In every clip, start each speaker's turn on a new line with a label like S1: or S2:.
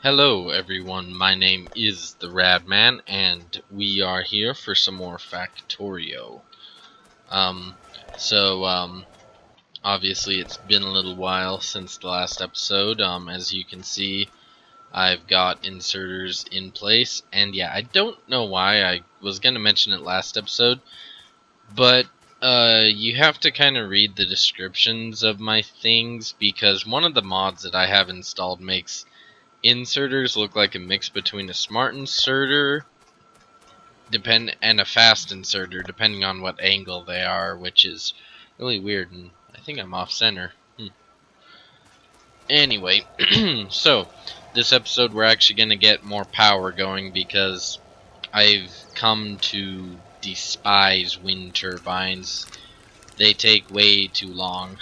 S1: Hello everyone, my name is the Radman, and we are here for some more Factorio. Um, so, obviously it's been a little while since the last episode. As you can see, I've got inserters in place, and yeah, I don't know why I was going to mention it last episode, but you have to kind of read the descriptions of my things, because one of the mods that I have installed makes inserters look like a mix between a smart inserter and a fast inserter, depending on what angle they are, which is really weird, and I think I'm off center. Anyway, so this episode we're actually going to get more power going because I've come to despise wind turbines. They take way too long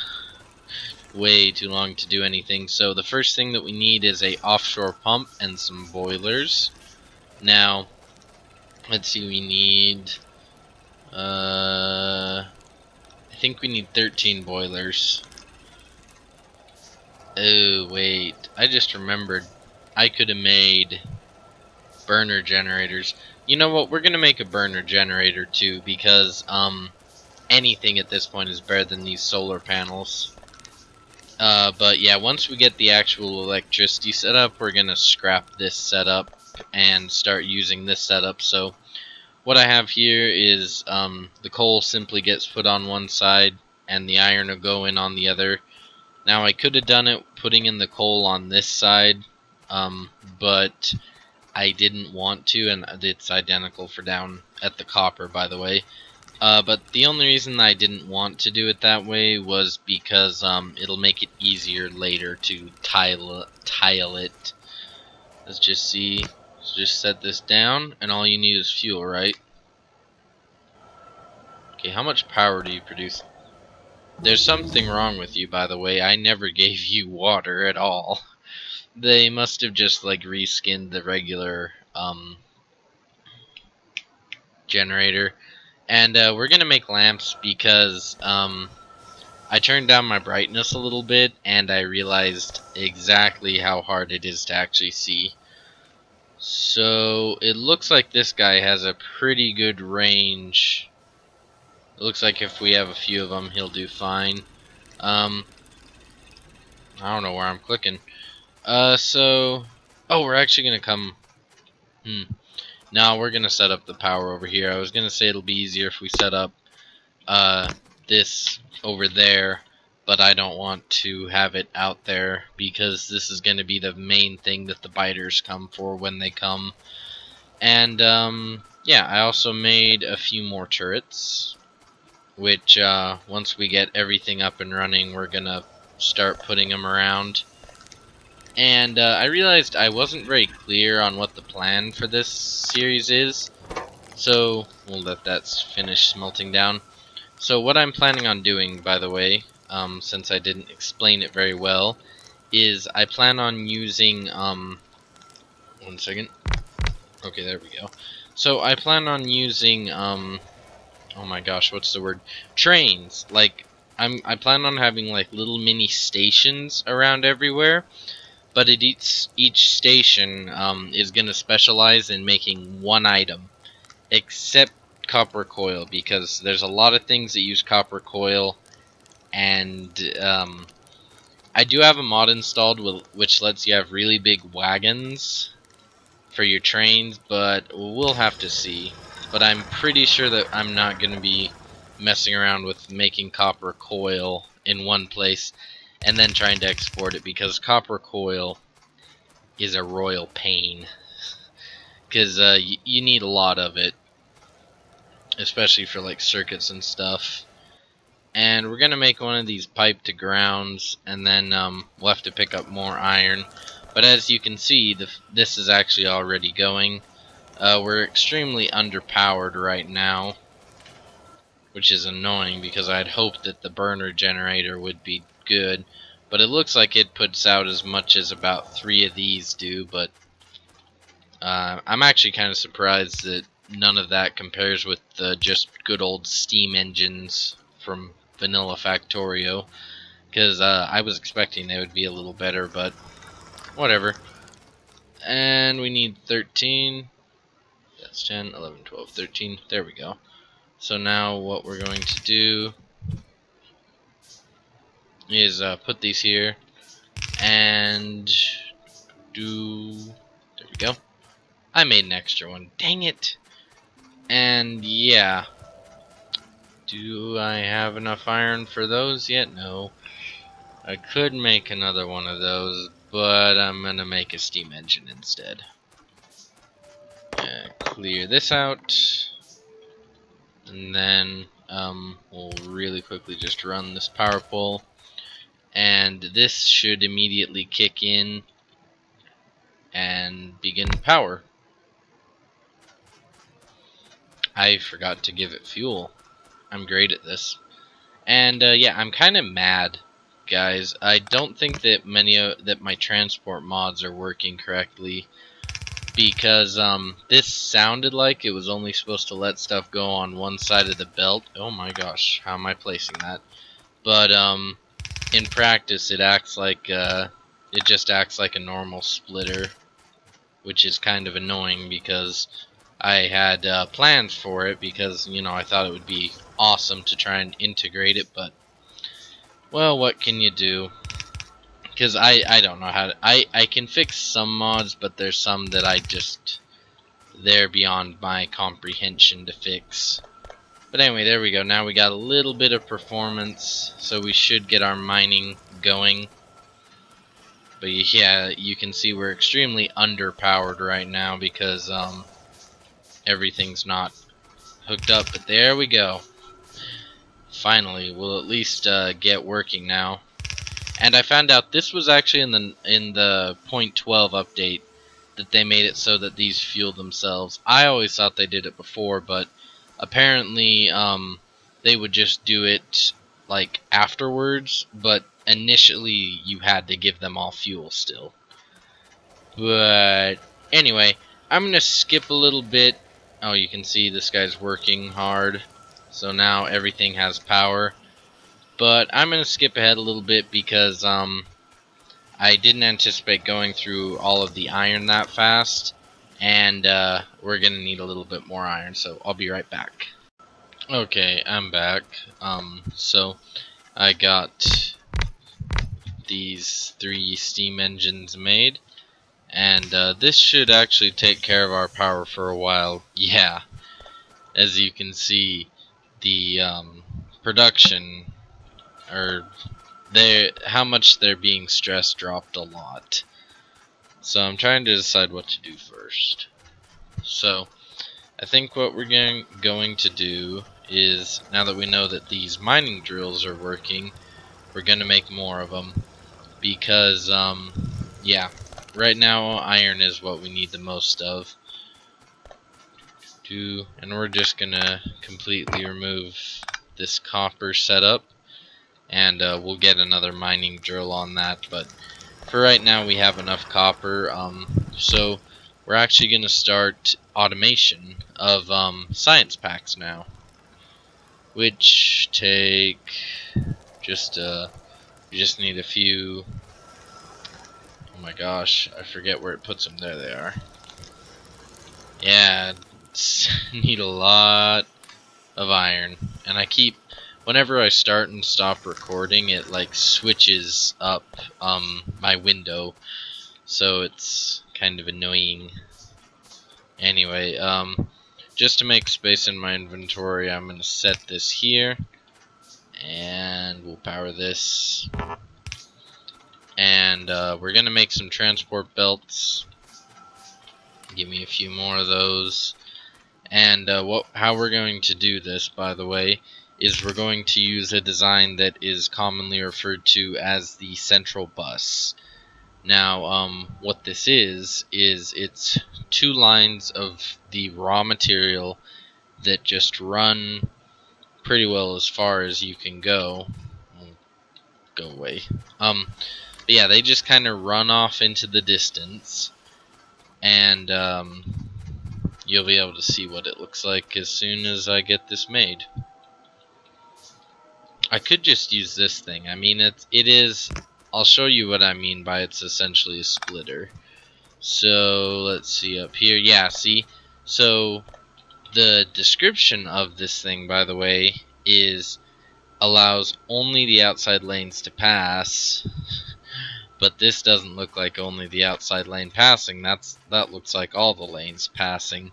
S1: to do anything. So the first thing that we need is a offshore pump and some boilers. Now, let's see, we need, I think we need 13 boilers. Oh, wait, I just remembered. I could have made burner generators. You know what, we're gonna make a burner generator too, because, anything at this point is better than these solar panels. But yeah, once we get the actual electricity setup, we're gonna scrap this setup and start using this setup. So what I have here is the coal simply gets put on one side and the iron will go in on the other. Now I could have done it putting in the coal on this side, but I didn't want to, and it's identical for down at the copper, by the way. But the only reason I didn't want to do it that way was because it'll make it easier later to tile it. Let's just see. Let's just set this down, and all you need is fuel, right? Okay, how much power do you produce? There's something wrong with you, by the way. I never gave you water at all. They must have just, like, reskinned the regular, generator. And, we're gonna make lamps because, I turned down my brightness a little bit, and I realized exactly how hard it is to actually see. So, it looks like this guy has a pretty good range. It looks like if we have a few of them, he'll do fine. I don't know where I'm clicking. So... Oh, we're actually gonna come... No, we're gonna set up the power over here. I was gonna say it'll be easier if we set up, this over there, but I don't want to have it out there because this is gonna be the main thing that the biters come for when they come. And, yeah, I also made a few more turrets, which, once we get everything up and running, we're gonna start putting them around. And I realized I wasn't very clear on what the plan for this series is, so we'll let that finish smelting down. So what I'm planning on doing, by the way, since I didn't explain it very well, is I plan on using, 1 second. Okay, there we go. So I plan on using, oh my gosh, what's the word? Trains. Like, I plan on having like little mini stations around everywhere. But each station is going to specialize in making one item, except copper coil, because there's a lot of things that use copper coil, and I do have a mod installed which lets you have really big wagons for your trains, but we'll have to see. But I'm pretty sure that I'm not going to be messing around with making copper coil in one place and then trying to export it, because copper coil is a royal pain, because you need a lot of it, especially for like circuits and stuff. And we're gonna make one of these pipe to grounds, and then we'll have to pick up more iron. But as you can see, this is actually already going. We're extremely underpowered right now, which is annoying because I'd hoped that the burner generator would be good, but it looks like it puts out as much as about 3 of these do. But I'm actually kind of surprised that none of that compares with the just good old steam engines from vanilla Factorio, because I was expecting they would be a little better, but whatever. And we need 13. That's 10, 11, 12, 13. There we go. So now what we're going to do is put these here and do. There we go. I made an extra one. Dang it. And yeah. Do I have enough iron for those yet? No. I could make another one of those, but I'm gonna make a steam engine instead. Clear this out. And then we'll really quickly just run this power pole. And this should immediately kick in and begin power. I forgot to give it fuel. I'm great at this. And yeah, I'm kind of mad, guys. I don't think that that my transport mods are working correctly, because this sounded like it was only supposed to let stuff go on one side of the belt. Oh my gosh, how am I placing that? But in practice, it just acts like a normal splitter, which is kind of annoying because I had plans for it, because I thought it would be awesome to try and integrate it, but well, what can you do? Because I don't know how to, I can fix some mods, but there's some that they're beyond my comprehension to fix. But anyway, there we go. Now we got a little bit of performance, so we should get our mining going. But yeah, you can see we're extremely underpowered right now because everything's not hooked up. But there we go. Finally, we'll at least get working now. And I found out this was actually in the .12 update that they made it so that these fuel themselves. I always thought they did it before, but apparently they would just do it like afterwards, but initially you had to give them all fuel still. But anyway, I'm gonna skip a little bit. Oh, you can see this guy's working hard, so now everything has power. But I'm gonna skip ahead a little bit because I didn't anticipate going through all of the iron that fast, and we're gonna need a little bit more iron, so I'll be right back. Okay, I'm back. So I got these 3 steam engines made, and this should actually take care of our power for a while. Yeah, as you can see, the production, or how much they're being stressed, dropped a lot. So I'm trying to decide what to do first. So I think what we're going to do is, now that we know that these mining drills are working, we're going to make more of them, because yeah, right now iron is what we need the most of. And we're just going to completely remove this copper setup, and we'll get another mining drill on that, but for right now we have enough copper. So we're actually going to start automation of science packs now, which take we just need a few. Oh my gosh, I forget where it puts them. There they are. Yeah, need a lot of iron, and whenever I start and stop recording, it like switches up my window, so it's kind of annoying. Anyway, just to make space in my inventory, I'm going to set this here, and we'll power this, and we're going to make some transport belts. Give me a few more of those. And how we're going to do this, by the way, is we're going to use a design that is commonly referred to as the central bus. Now, what this is it's 2 lines of the raw material that just run pretty well as far as you can go. Go away. But yeah, they just kind of run off into the distance, and you'll be able to see what it looks like as soon as I get this made. I could just use this thing. I mean, it is. I'll show you what I mean by it's essentially a splitter. So let's see up here. Yeah, see? So the description of this thing, by the way, is allows only the outside lanes to pass. But this doesn't look like only the outside lane passing. That looks like all the lanes passing.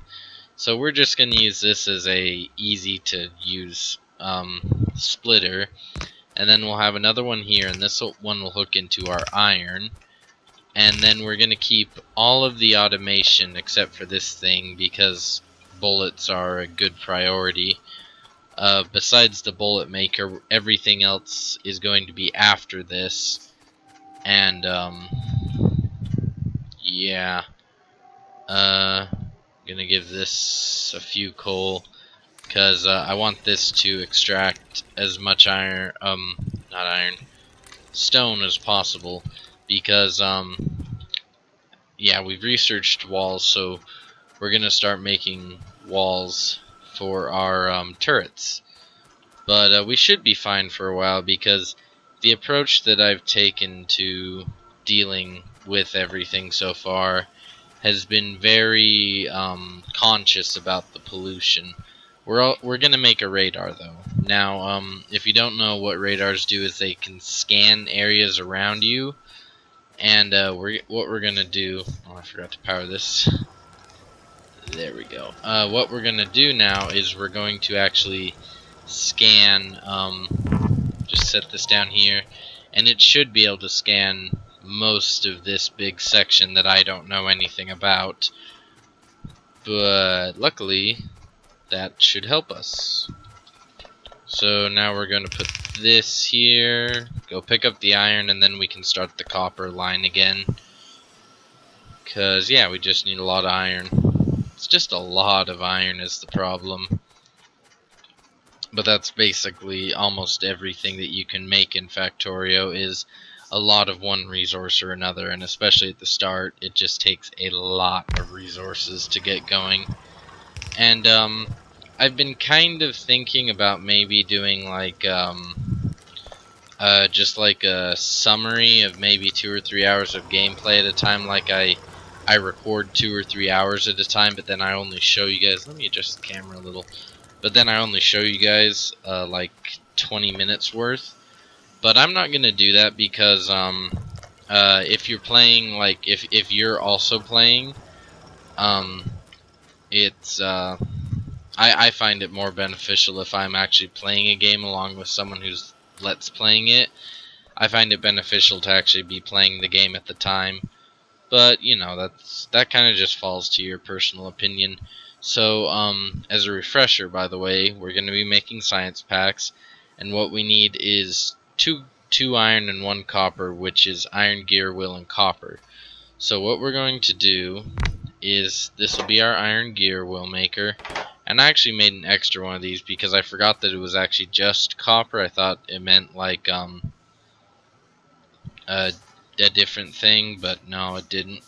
S1: So we're just going to use this as a easy to use splitter. And then we'll have another one here, and this one will hook into our iron. And then we're going to keep all of the automation except for this thing, because bullets are a good priority. Besides the bullet maker, everything else is going to be after this. And yeah, gonna give this a few coal, because I want this to extract as much iron, not iron, stone as possible, because yeah, we've researched walls, so we're gonna start making walls for our turrets. But we should be fine for a while, because the approach that I've taken to dealing with everything so far has been very conscious about the pollution. We're gonna make a radar though. Now, if you don't know, what radars do is they can scan areas around you, and what we're gonna do. Oh, I forgot to power this. There we go. What we're gonna do now is we're going to actually scan. Just set this down here, and it should be able to scan most of this big section that I don't know anything about. But luckily, that should help us. So now we're going to put this here, go pick up the iron, and then we can start the copper line again. Because, yeah, we just need a lot of iron. It's just a lot of iron is the problem. But that's basically almost everything that you can make in Factorio is a lot of one resource or another, and especially at the start, it just takes a lot of resources to get going. And I've been kind of thinking about maybe doing like just like a summary of maybe 2 or 3 hours of gameplay at a time. Like I record 2 or 3 hours at a time, but then I only show you guys. Let me adjust the camera a little. But then I only show you guys like 20 minutes worth. But I'm not gonna do that, because if you're playing, like if you're also playing, it's I find it more beneficial if I'm actually playing a game along with someone who's let's playing it. I find it beneficial to actually be playing the game at the time. But, you know, that kind of just falls to your personal opinion. So, as a refresher, by the way, we're going to be making science packs, and what we need is two iron and 1 copper, which is iron, gear, will, and copper. So what we're going to do is, this will be our iron gear will maker, and I actually made an extra one of these because I forgot that it was actually just copper. I thought it meant like a different thing, but no, it didn't.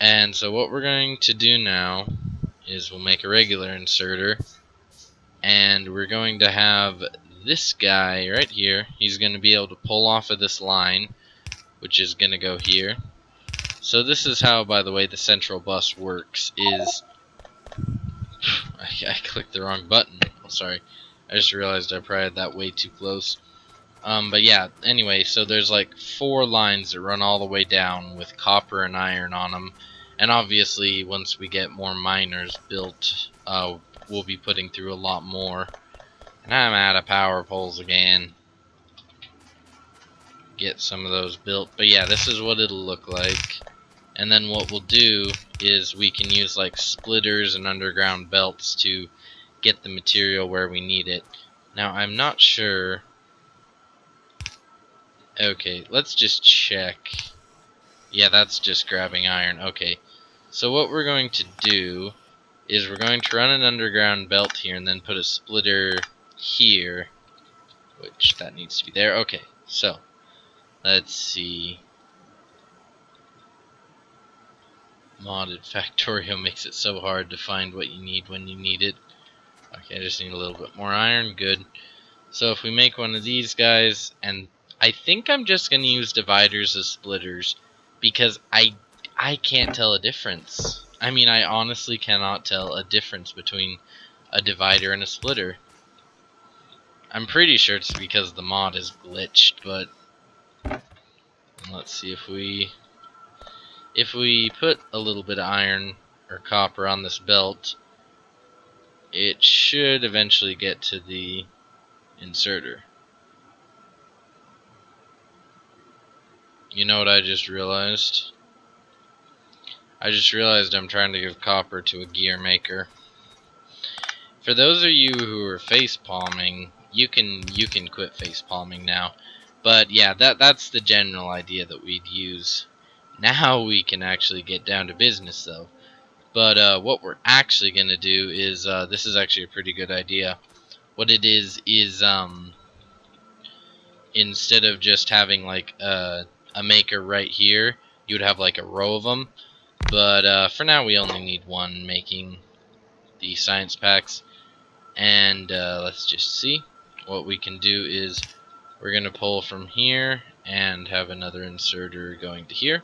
S1: And so what we're going to do now is we'll make a regular inserter, and we're going to have this guy right here. He's going to be able to pull off of this line, which is going to go here. So this is how, by the way, the central bus works. Is I clicked the wrong button. Oh, sorry. I just realized I probably had that way too close. But yeah, anyway, so there's like 4 lines that run all the way down with copper and iron on them. And obviously, once we get more miners built, we'll be putting through a lot more. And I'm out of power poles again. Get some of those built. But yeah, this is what it'll look like. And then what we'll do is we can use like splitters and underground belts to get the material where we need it. Now, I'm not sure. Okay, let's just check. Yeah, that's just grabbing iron. Okay, so what we're going to do is we're going to run an underground belt here and then put a splitter here, which that needs to be there. Okay, so let's see. Modded Factorio makes it so hard to find what you need when you need it. Okay, I just need a little bit more iron. Good. So if we make one of these guys, and I think I'm just going to use dividers as splitters, because I I can't tell a difference. I mean, I honestly cannot tell a difference between a divider and a splitter. I'm pretty sure it's because the mod is glitched, but let's see if we put a little bit of iron or copper on this belt, it should eventually get to the inserter. You know what I just realized? I just realized I'm trying to give copper to a gear maker. For those of you who are face palming, you can quit face palming now. But yeah, that's the general idea that we'd use. Now we can actually get down to business though. But what we're actually gonna do is this is actually a pretty good idea. What it is instead of just having like a maker right here, you would have like a row of them. But for now, we only need one making the science packs. And let's just see. What we can do is we're going to pull from here and have another inserter going to here.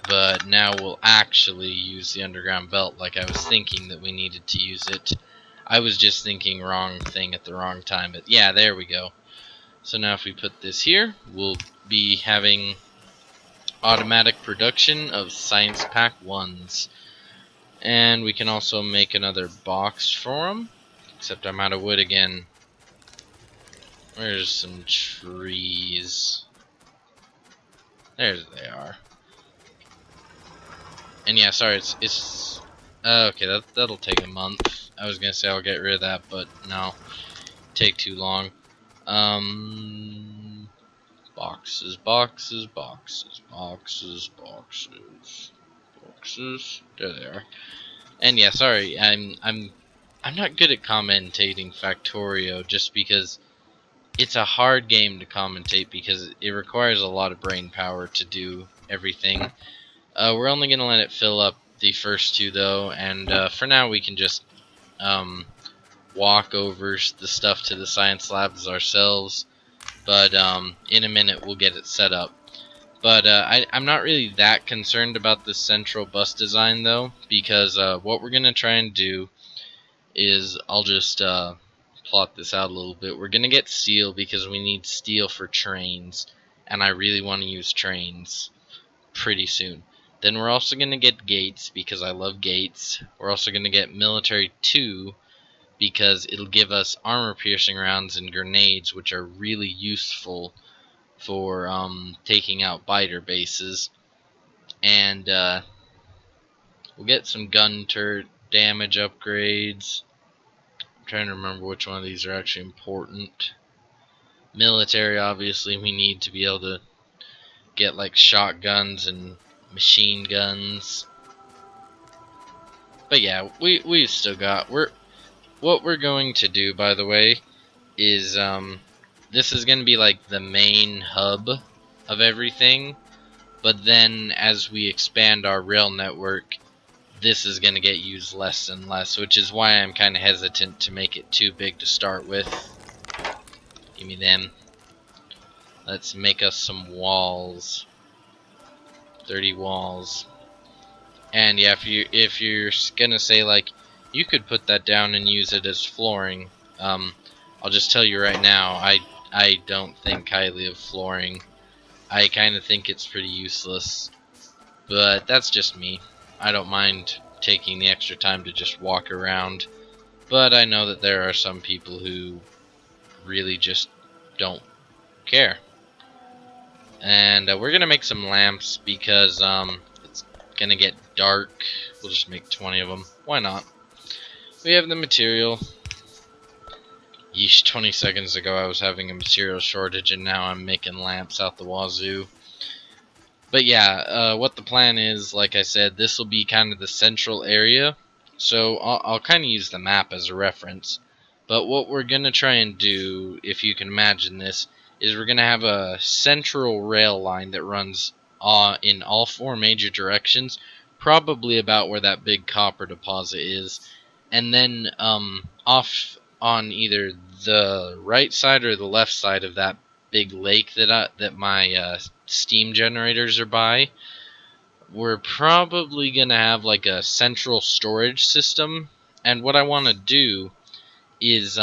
S1: But now we'll actually use the underground belt like I was thinking that we needed to use it. I was just thinking wrong thing at the wrong time. But yeah, there we go. So now if we put this here, we'll be having automatic production of science pack 1s. And we can also make another box for them. Except I'm out of wood again. Where's some trees? There they are. And yeah, sorry, it's okay, that'll take a month. I was gonna say I'll get rid of that, but no. Take too long. Boxes, boxes, boxes, boxes, boxes, boxes. There they are. And yeah, sorry, I'm not good at commentating Factorio just because it's a hard game to commentate because it requires a lot of brain power to do everything. We're only gonna let it fill up the first two though, and for now we can just walk over the stuff to the science labs ourselves. But in a minute we'll get it set up. But I'm not really that concerned about the central bus design though, because what we're gonna try and do is I'll just plot this out a little bit. We're gonna get steel because we need steel for trains, and I really want to use trains pretty soon. Then we're also gonna get gates because I love gates. We're also gonna get military 2 because it'll give us armor piercing rounds and grenades, which are really useful for taking out biter bases. And we'll get some gun turret damage upgrades. I'm trying to remember which one of these are actually important. Military, obviously, we need to be able to get like shotguns and machine guns. But yeah, we've still got what we're going to do, by the way, is this is going to be like the main hub of everything. But then as we expand our rail network, this is going to get used less and less, which is why I'm kind of hesitant to make it too big to start with. Give me them. Let's make us some walls. 30 walls. And yeah, if you're gonna say like you could put that down and use it as flooring, I'll just tell you right now, I don't think highly of flooring. I kind of think it's pretty useless, but that's just me. I don't mind taking the extra time to just walk around, but I know that there are some people who really just don't care. And we're gonna make some lamps because it's gonna get dark. We'll just make 20 of them. Why not? We have the material. Yeesh, 20 seconds ago I was having a material shortage and now I'm making lamps out the wazoo. But yeah, what the plan is, like I said, this will be kind of the central area. So I'll kind of use the map as a reference. But what we're going to try and do, if you can imagine this, is we're going to have a central rail line that runs in all 4 major directions, probably about where that big copper deposit is. And then off on either the right side or the left side of that big lake that my steam generators are by, we're probably gonna have like a central storage system, and what I want to do is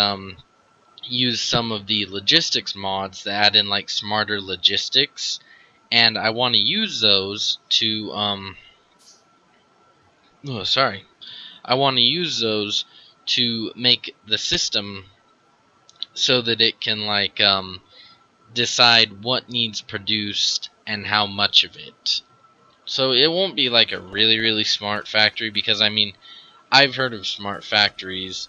S1: use some of the logistics mods that add in like smarter logistics, and I want to use those to oh, sorry. I want to use those to make the system so that it can like decide what needs produced and how much of it. So it won't be like a really smart factory, because I mean, I've heard of smart factories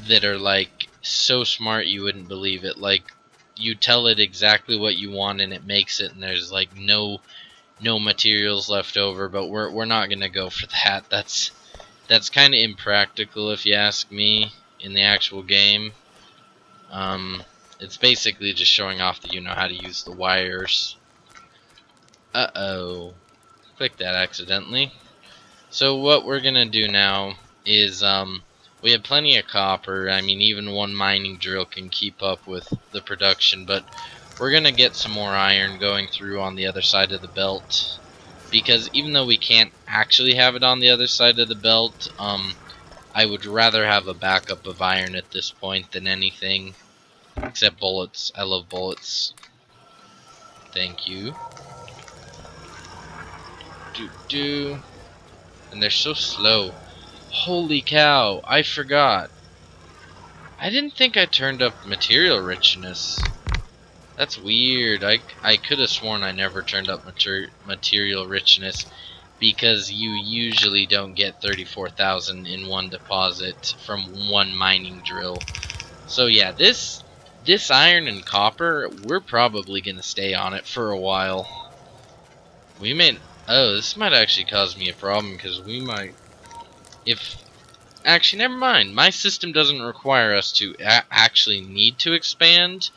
S1: that are like so smart you wouldn't believe it. Like, you tell it exactly what you want and it makes it, and there's like no materials left over. But we're not gonna go for that. That's kind of impractical if you ask me. In the actual game, it's basically just showing off that you know how to use the wires. Uh-oh, clicked that accidentally. So what we're gonna do now is we have plenty of copper. I mean, even one mining drill can keep up with the production, but we're gonna get some more iron going through on the other side of the belt, because even though we can't actually have it on the other side of the belt, I would rather have a backup of iron at this point than anything. Except bullets. I love bullets. Thank you. Do. And they're so slow. Holy cow, I forgot. I didn't think I turned up material richness. That's weird. I could have sworn I never turned up material richness, because you usually don't get 34,000 in one deposit from one mining drill. So yeah, this iron and copper, we're probably gonna stay on it for a while. We may. Oh, this might actually cause me a problem, because we might. If actually, never mind. My system doesn't require us to actually need to expand,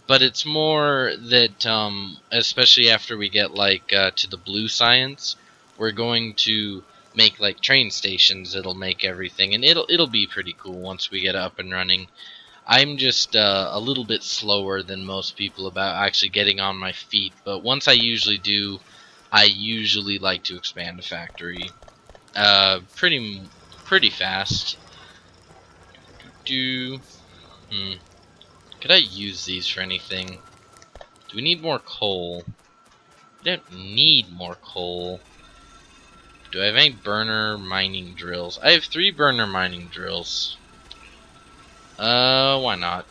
S1: but it's more that, especially after we get like to the blue science, we're going to make like train stations. It'll make everything, and it'll be pretty cool once we get up and running. I'm just a little bit slower than most people about actually getting on my feet, but once I usually do, I usually like to expand a factory pretty fast. Do could I use these for anything? Do we need more coal? We don't need more coal. Do I have any burner mining drills? I have 3 burner mining drills. Why not?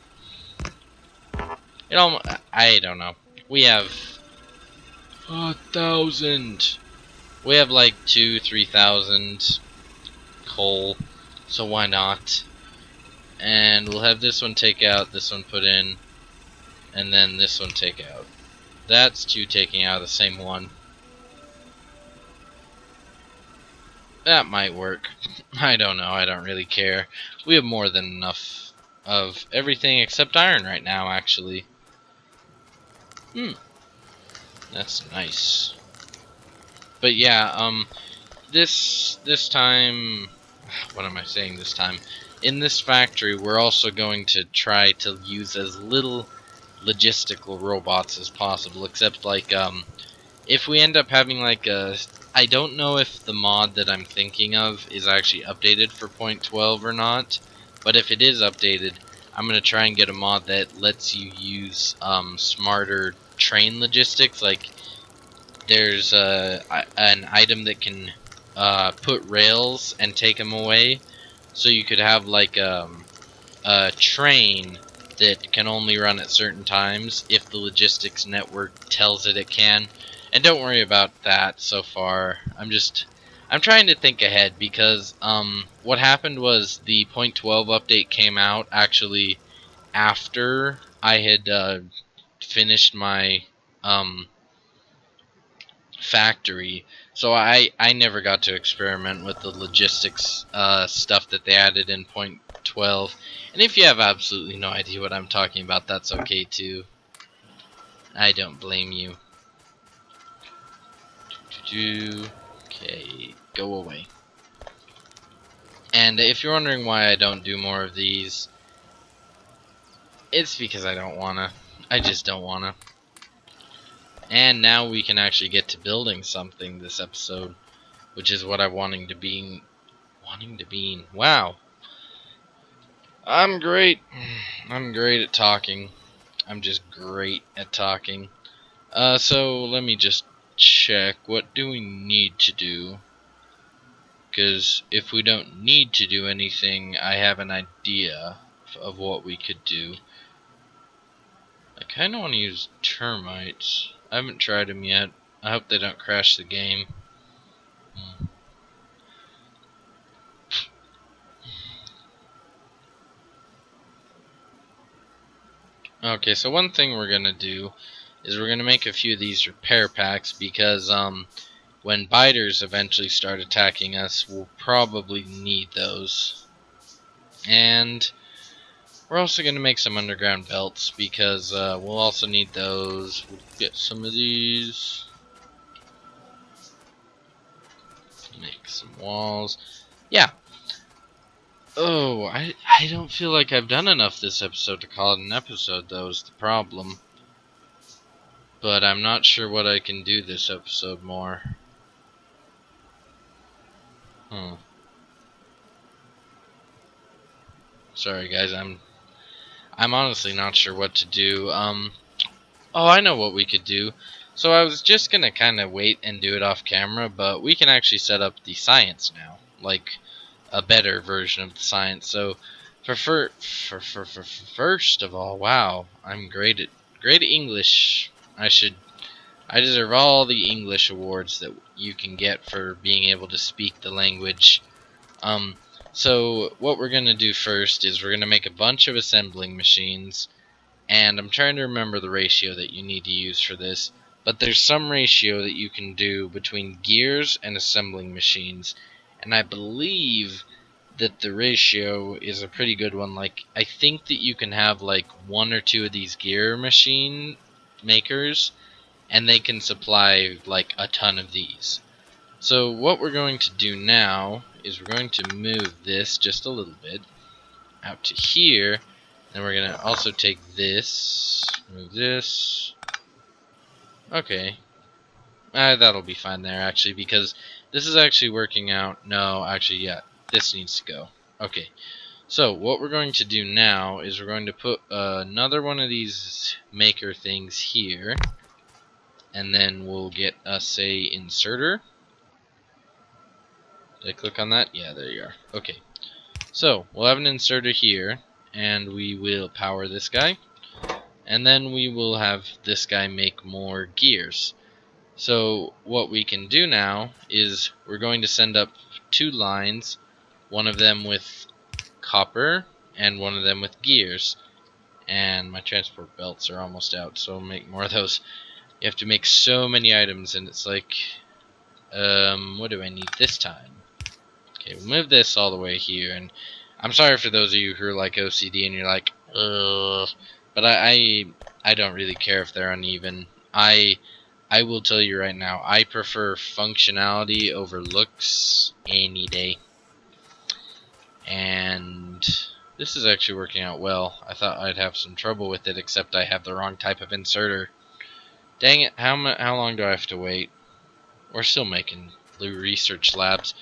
S1: I don't know. We have 1,000. We have like 3,000 coal, so why not? And we'll have this one take out, this one put in, and then this one take out. That's 2 taking out of the same one. That might work. I don't know, I don't really care. We have more than enough of everything except iron right now, actually. That's nice. But yeah, this time, what am I saying this time? In this factory, we're also going to try to use as little logistical robots as possible, except like if we end up having like a, I don't know if the mod that I'm thinking of is actually updated for 0.12 or not, but if it is updated, I'm gonna try and get a mod that lets you use smarter train logistics. Like, there's an item that can put rails and take them away, so you could have like a train that can only run at certain times if the logistics network tells it can. And don't worry about that so far. I'm trying to think ahead, because what happened was the .12 update came out actually after I had finished my factory, so I never got to experiment with the logistics stuff that they added in .12. And if you have absolutely no idea what I'm talking about, that's okay too. I don't blame you. Okay, go away. And if you're wondering why I don't do more of these, it's because I don't wanna. I just don't wanna. And now we can actually get to building something this episode, which is what I'm wanting to be. Wow. I'm great. I'm great at talking. I'm just great at talking. So let me just check. What do we need to do? Because if we don't need to do anything, I have an idea of what we could do. I kind of want to use termites. I haven't tried them yet. I hope they don't crash the game. Okay, so one thing we're gonna do is we're gonna make a few of these repair packs because when biters eventually start attacking us, we'll probably need those. And we're also gonna make some underground belts because we'll also need those. We'll get some of these. Make some walls. Yeah. Oh, I don't feel like I've done enough this episode to call it an episode, though, is the problem. But I'm not sure what I can do this episode more. Hmm. Sorry, guys. I'm honestly not sure what to do. Oh, I know what we could do. So I was just gonna kind of wait and do it off camera, but we can actually set up the science now, like a better version of the science. So, for first of all, wow, I'm great at English. I deserve all the English awards that you can get for being able to speak the language. Um, so what we're gonna do first is we're gonna make a bunch of assembling machines, and I'm trying to remember the ratio that you need to use for this. But there's some ratio that you can do between gears and assembling machines, and I believe that the ratio is a pretty good one. Like, I think that you can have like one or two of these gear machine makers, and they can supply like a ton of these. So what we're going to do now is we're going to move this just a little bit out to here, and we're going to also take this, move this. Okay, that'll be fine there actually, because this is actually working out. No, actually, yeah, this needs to go. Okay, so what we're going to do now is we're going to put another one of these maker things here, and then we'll get us a inserter. Did I click on that? Yeah, there you are. Okay, so we'll have an inserter here, and we will power this guy, and then we will have this guy make more gears. So what we can do now is we're going to send up two lines, one of them with copper and one of them with gears. And my transport belts are almost out, so I'll make more of those. You have to make so many items, and it's like, what do I need this time? Okay, we'll move this all the way here, and I'm sorry for those of you who are like OCD and you're like, ugh, but I don't really care if they're uneven. I will tell you right now, I prefer functionality over looks any day. And this is actually working out well. I thought I'd have some trouble with it, except I have the wrong type of inserter. Dang it, how long do I have to wait? We're still making research labs.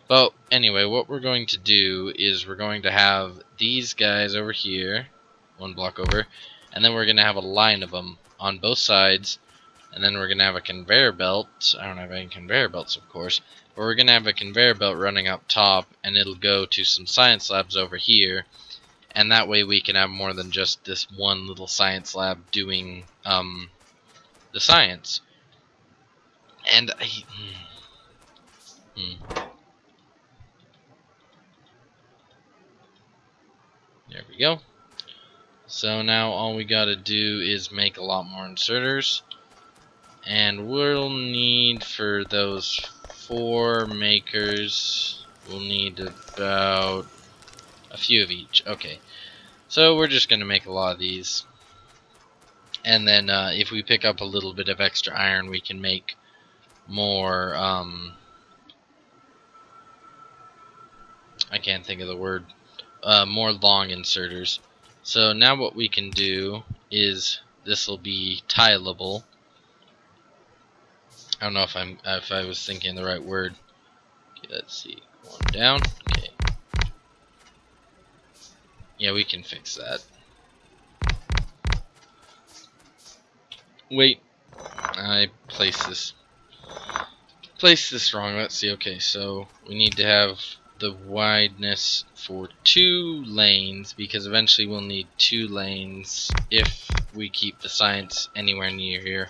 S1: But anyway, what we're going to do is we're going to have these guys over here, one block over, and then we're going to have a line of them on both sides, and then we're going to have a conveyor belt. I don't have any conveyor belts, of course, but we're going to have a conveyor belt running up top, and it'll go to some science labs over here, and that way we can have more than just this one little science lab doing the science. And there we go. So now all we gotta do is make a lot more inserters, and we'll need for those 4 makers, we'll need about a few of each. Okay, so we're just gonna make a lot of these, and then if we pick up a little bit of extra iron, we can make more I can't think of the word, more long inserters. So now what we can do is, this will be tileable, I don't know if I was thinking the right word. Okay, let's see. One down. Okay. Yeah, we can fix that. Wait, I placed this wrong. Let's see. Okay, so we need to have the wideness for 2 lanes, because eventually we'll need 2 lanes if we keep the science anywhere near here.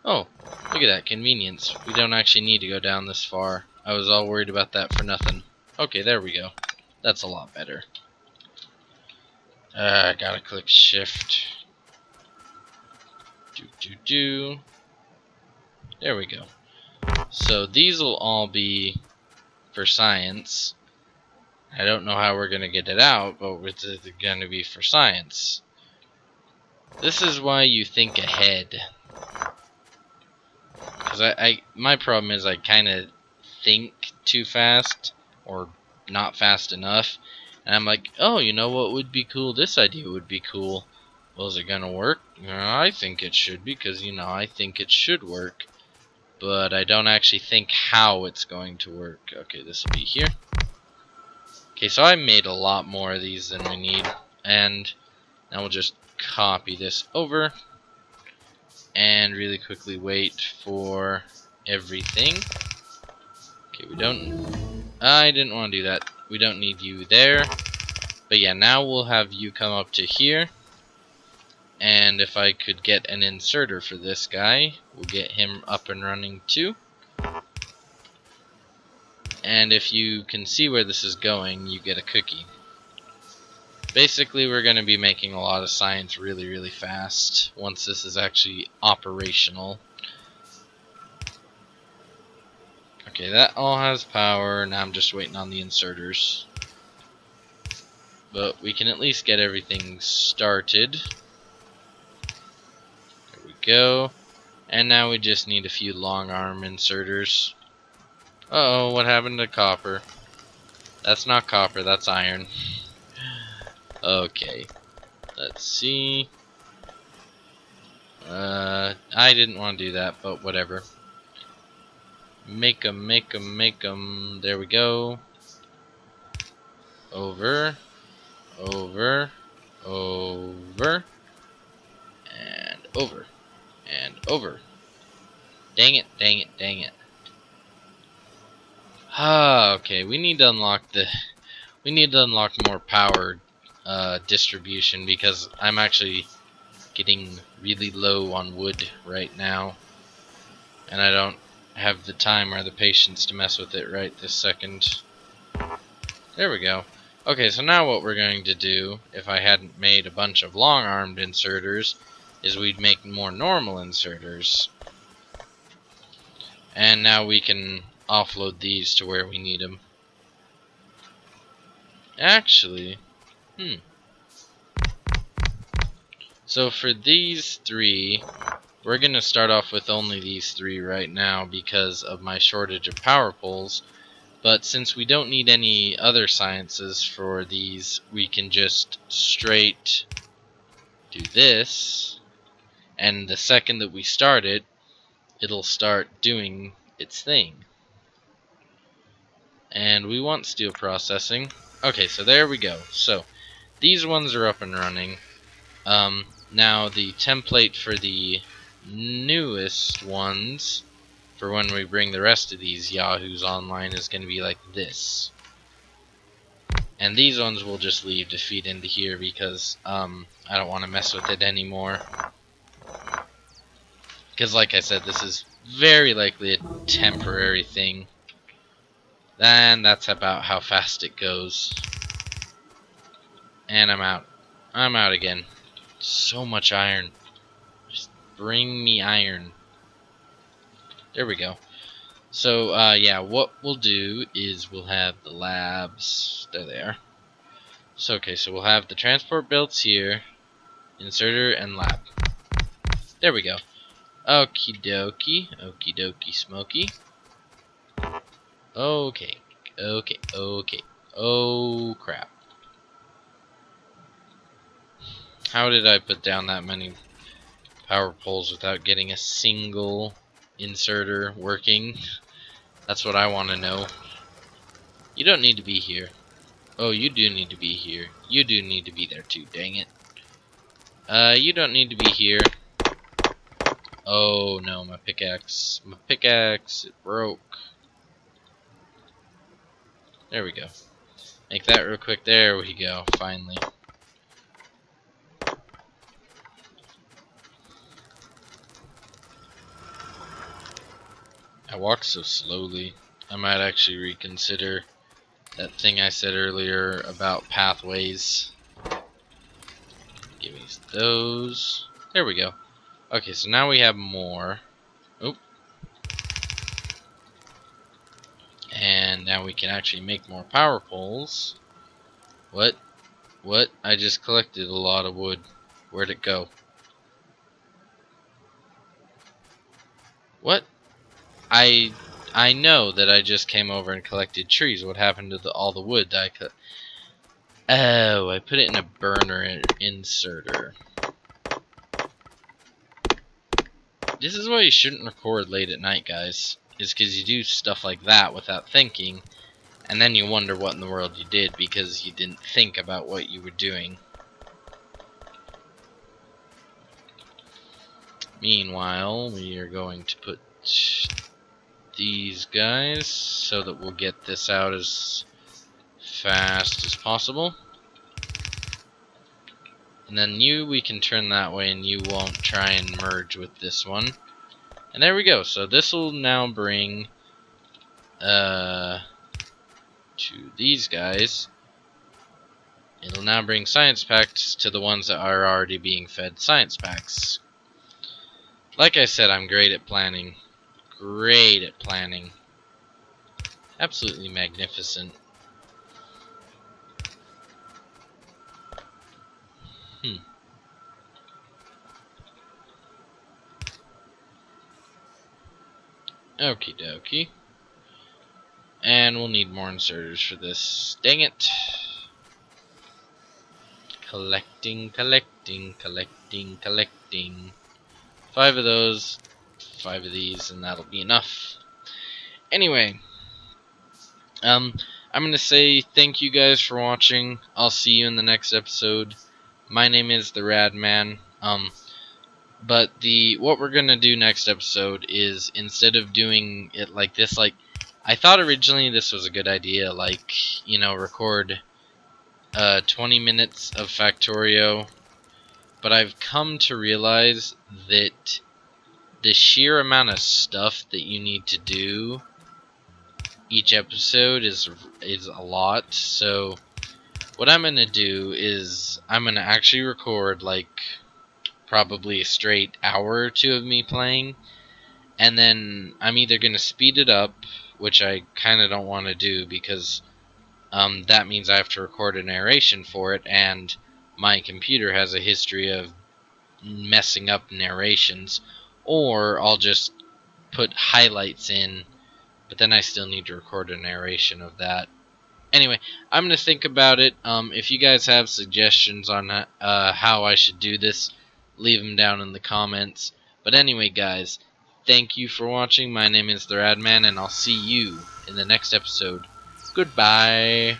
S1: Oh, look at that convenience. We don't actually need to go down this far. I was all worried about that for nothing. Okay, there we go. That's a lot better. I gotta click shift. There we go. So these will all be for science. I don't know how we're going to get it out, but it's going to be for science. This is why you think ahead. Because my problem is I kind of think too fast, or not fast enough. And I'm like, oh, you know what would be cool? This idea would be cool. Well, is it going to work? I think it should, because, I think it should work. But I don't actually think how it's going to work. Okay, this will be here. Okay, so I made a lot more of these than we need, and now we'll just copy this over and really quickly wait for everything. Okay, I didn't want to do that. We don't need you there. But yeah, now we'll have you come up to here, and if I could get an inserter for this guy, we'll get him up and running too. And if you can see where this is going, you get a cookie. Basically, we're going to be making a lot of science really, really fast once this is actually operational. Okay, that all has power. Now I'm just waiting on the inserters. But we can at least get everything started. There we go. And now we just need a few long arm inserters. Uh-oh, what happened to copper? That's not copper, that's iron. Okay, let's see. I didn't want to do that, but whatever. Make 'em, make 'em, make 'em. There we go. Over, over, over, and over, and over. Dang it, dang it, dang it. Ah, okay, we need to unlock more power distribution, because I'm actually getting really low on wood right now, and I don't have the time or the patience to mess with it right this second. There we go. Okay, so now what we're going to do, if I hadn't made a bunch of long-armed inserters, is we'd make more normal inserters. And now we can offload these to where we need them. Actually, so for these 3, we're going to start off with only these 3 right now because of my shortage of power poles. But since we don't need any other sciences for these, we can just straight do this. And the second that we start it, it'll start doing its thing. And we want steel processing. Okay, so there we go. So these ones are up and running. Now the template for the newest ones, for when we bring the rest of these yahoos online, is going to be like this. And these ones we'll just leave to feed into here because I don't want to mess with it anymore. Because like I said, this is very likely a temporary thing. And that's about how fast it goes. And I'm out. I'm out again. So much iron. Just bring me iron. There we go. So, yeah, what we'll do is we'll have the labs. There they are. So, okay, so we'll have the transport belts here, inserter, and lab. There we go. Okie dokie. Okie dokie smoky. Okay. Okay. Okay. Oh, crap. How did I put down that many power poles without getting a single inserter working? That's what I want to know. You don't need to be here. Oh, you do need to be here. You do need to be there too, dang it. You don't need to be here. Oh no, my pickaxe. My pickaxe, it broke. There we go. Make that real quick. There we go, finally. I walk so slowly. I might actually reconsider that thing I said earlier about pathways. Give me those. There we go. Okay, so now we have more. Oop. And now we can actually make more power poles. What? What? I just collected a lot of wood. Where'd it go? What? I know that I just came over and collected trees. What happened to all the wood that I cut? Oh, I put it in a burner inserter. This is why you shouldn't record late at night, guys. Is because you do stuff like that without thinking, and then you wonder what in the world you did because you didn't think about what you were doing. Meanwhile, we are going to put these guys so that we'll get this out as fast as possible. And then you, we can turn that way and you won't try and merge with this one. And there we go. So this will now bring to these guys. It'll now bring science packs to the ones that are already being fed science packs. Like I said, I'm great at planning. Great at planning. Absolutely magnificent. Okie dokie. And we'll need more inserters for this. Dang it. Collecting, collecting, collecting, collecting. 5 of those, 5 of these, and that'll be enough. Anyway, I'm gonna say thank you guys for watching. I'll see you in the next episode. My name is the Rad Man. But what we're gonna do next episode is, instead of doing it like this, like I thought originally this was a good idea, like, you know, record 20 minutes of Factorio, but I've come to realize that the sheer amount of stuff that you need to do each episode is a lot. So what I'm gonna do is I'm gonna actually record like probably a straight hour or two of me playing, and then I'm either gonna speed it up, which I kind of don't want to do because that means I have to record a narration for it, and my computer has a history of messing up narrations, or I'll just put highlights in, but then I still need to record a narration of that. Anyway, I'm going to think about it. If you guys have suggestions on how I should do this, leave them down in the comments. But anyway, guys, thank you for watching. My name is the Radman, and I'll see you in the next episode. Goodbye.